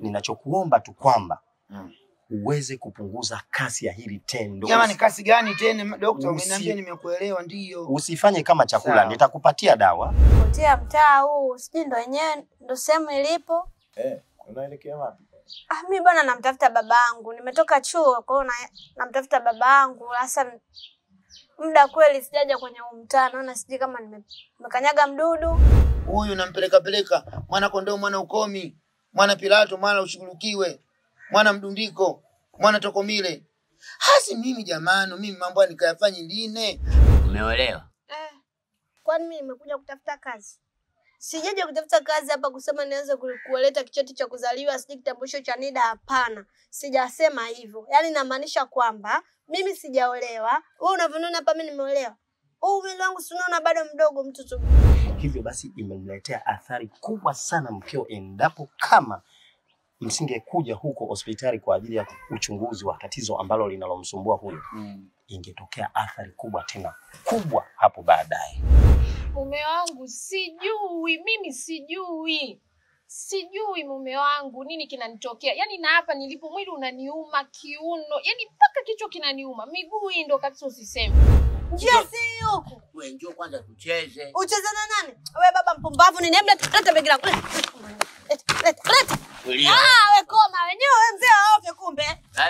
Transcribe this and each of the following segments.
Ninachokuomba tu kwamba uweze kupunguza kasi ya hili tendo. Jamani, kasi gani tena daktari? Umeniambia nimekuelewa ndio. Usifanye kama chakula, nitakupatia dawa. Potea mtaa huu, sijui ndo yenyewe ndo sehemu ilipo. Unaelekea wapi? Mimi bwana namtafuta babangu. Nimetoka chuo, kwa hiyo namtafuta babangu. Sasa muda kweli sijaja kwenye mtaa, naona sijui kama nimekanyaga mdudu. Huyu nampeleka mwana kondoo, mwana ukomi, mwana Pilato, mwana ushughulikiwe, mwana mdundiko, mwana tokomile. Hasi mimi jamani, mimi mambo nikayafanya lini? Umeelewa? Kwani mimi nimekuja kutafuta kazi? Sijaje kutafuta kazi hapa kusema nianze kuleta kicheti cha kuzaliwa, siji kitambulisho cha NIDA, hapana. Sijasema hivyo. Yaani namaanisha kwamba mimi sijaolewa. Wewe unavyoniona hapa mimi nimeolewa. Mwili wangu si unaona bado mdogo mtoto. Hivyo basi imemletea athari kubwa sana mkeo endapo kama msingekuja huko hospitali kwa ajili ya uchunguzi wa tatizo ambalo linalomsumbua huyo. Ingetokea athari kubwa tena kubwa hapo baadaye. Mume wangu mimi sijui mume wangu nini kinanitokea. Yaani na hapa nilipo mwili unaniuma, kiuno, yaani mpaka kichwa kinaniuma, miguu hii ndo kabisa usiseme. Njia si huko. Wewe njoo kwanza tucheze. Ucheze na nani? Wewe baba mpumbavu ni nani? Leta begi langu. Leta. Wewe koma wenyewe mzee aofe kumbe.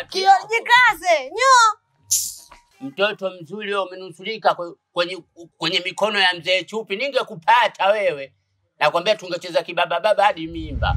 Kio jikaze, nyo. Mtoto mzuri wewe umenusurika kwenye mikono ya mzee Chupi. Ningekupata wewe. Nakwambia tungecheza kibaba baba hadi mimba.